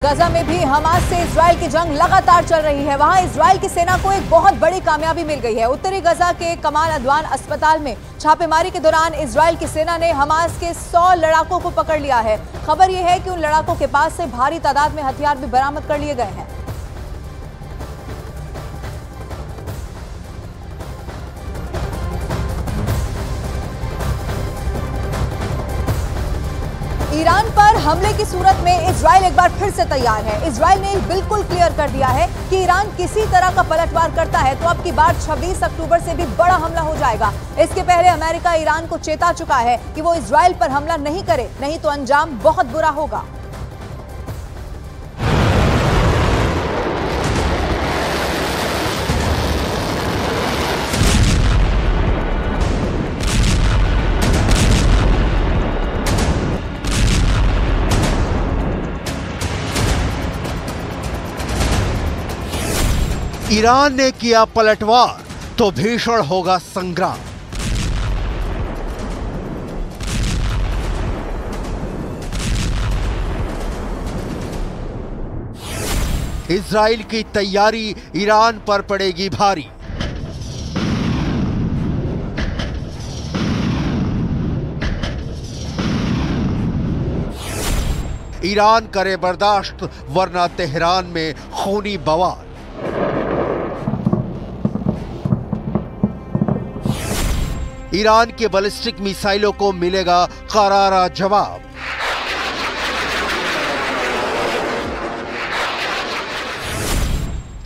गजा में भी हमास से इजराइल की जंग लगातार चल रही है। वहां इजराइल की सेना को एक बहुत बड़ी कामयाबी मिल गई है। उत्तरी गजा के कमाल अदवान अस्पताल में छापेमारी के दौरान इजराइल की सेना ने हमास के 100 लड़ाकों को पकड़ लिया है। खबर यह है कि उन लड़ाकों के पास से भारी तादाद में हथियार भी बरामद कर लिए गए हैं। ईरान पर हमले की सूरत में इजराइल एक बार फिर से तैयार है। इजराइल ने बिल्कुल क्लियर कर दिया है कि ईरान किसी तरह का पलटवार करता है तो अब की बार 26 अक्टूबर से भी बड़ा हमला हो जाएगा। इसके पहले अमेरिका ईरान को चेता चुका है कि वो इजराइल पर हमला नहीं करे, नहीं तो अंजाम बहुत बुरा होगा। ईरान ने किया पलटवार तो भीषण होगा संग्राम। इजराइल की तैयारी ईरान पर पड़ेगी भारी। ईरान करे बर्दाश्त वरना तेहरान में खूनी बवाल। ईरान के बैलिस्टिक मिसाइलों को मिलेगा करारा जवाब।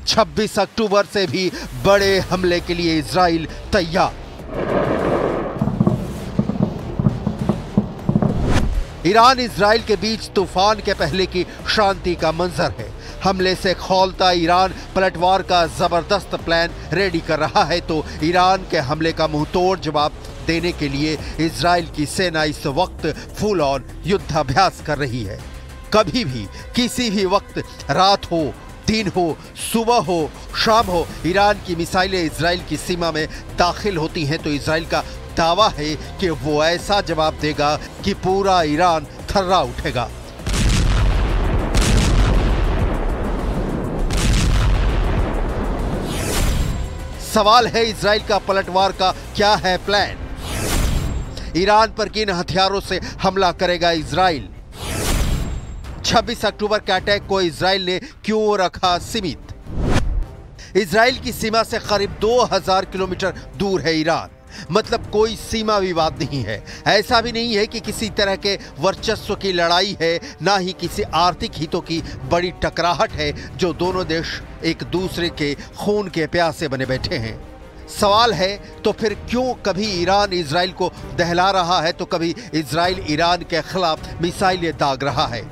छब्बीस अक्टूबर से भी बड़े हमले के लिए इजराइल तैयार। ईरान इजराइल के बीच तूफान के पहले की शांति का मंजर है। हमले से खौलता ईरान पलटवार का जबरदस्त प्लान रेडी कर रहा है तो ईरान के हमले का मुंहतोड़ जवाब देने के लिए इजराइल की सेना इस वक्त फुल ऑन युद्धाभ्यास कर रही है। कभी भी किसी भी वक्त, रात हो, दिन हो, सुबह हो, शाम हो, ईरान की मिसाइलें इजराइल की सीमा में दाखिल होती हैं तो इजराइल का दावा है कि वो ऐसा जवाब देगा कि पूरा ईरान थर्रा उठेगा। सवाल है इजराइल का पलटवार का क्या है प्लान? ईरान पर किन हथियारों से हमला करेगा इजराइल? 26 अक्टूबर के अटैक को इजराइल ने क्यों रखा सीमित? इजराइल की सीमा से करीब 2000 किलोमीटर दूर है ईरान, मतलब कोई सीमा विवाद नहीं है। ऐसा भी नहीं है कि किसी तरह के वर्चस्व की लड़ाई है, ना ही किसी आर्थिक हितों की बड़ी टकराहट है जो दोनों देश एक दूसरे के खून के प्यासे बने बैठे हैं। सवाल है तो फिर क्यों कभी ईरान इजराइल को दहला रहा है तो कभी इजराइल ईरान के खिलाफ मिसाइलें दाग रहा है?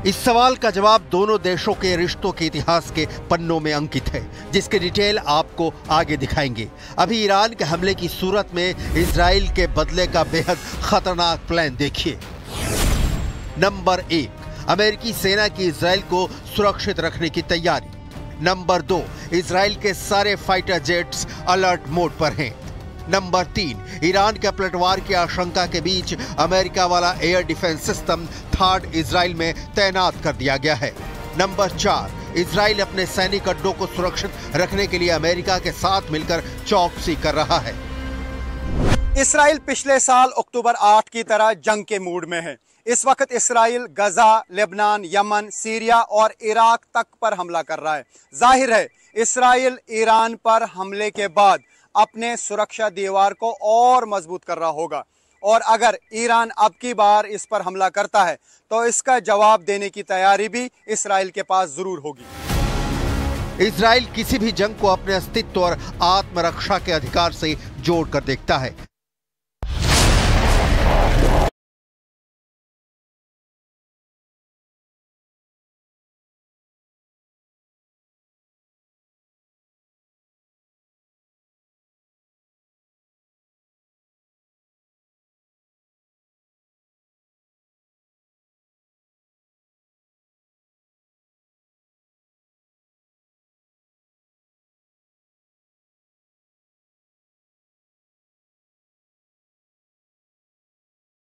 इस सवाल का जवाब दोनों देशों के रिश्तों के इतिहास के पन्नों में अंकित है, जिसके डिटेल आपको आगे दिखाएंगे। अभी ईरान के हमले की सूरत में इजराइल के बदले का बेहद खतरनाक प्लान देखिए। नंबर 1, अमेरिकी सेना की इजराइल को सुरक्षित रखने की तैयारी। नंबर 2, इजराइल के सारे फाइटर जेट्स अलर्ट मोड पर हैं। नंबर 3, ईरान के पलटवार की आशंका के बीच अमेरिका वाला air defence system third Israel में तैनात कर दिया गया है। नंबर 4, इजराइल अपने सैनिक अड्डों को सुरक्षित रखने के लिए अमेरिका के साथ मिलकर चौकसी कर रहा है। इजराइल पिछले साल अक्टूबर 8 की तरह जंग के मूड में है। इस वक्त इजराइल गजा, लेबनान, यमन, सीरिया और इराक तक पर हमला कर रहा है। जाहिर है इजराइल ईरान पर हमले के बाद अपने सुरक्षा दीवार को और मजबूत कर रहा होगा और अगर ईरान अब की बार इस पर हमला करता है तो इसका जवाब देने की तैयारी भी इजराइल के पास जरूर होगी। इजराइल किसी भी जंग को अपने अस्तित्व और आत्मरक्षा के अधिकार से जोड़कर देखता है।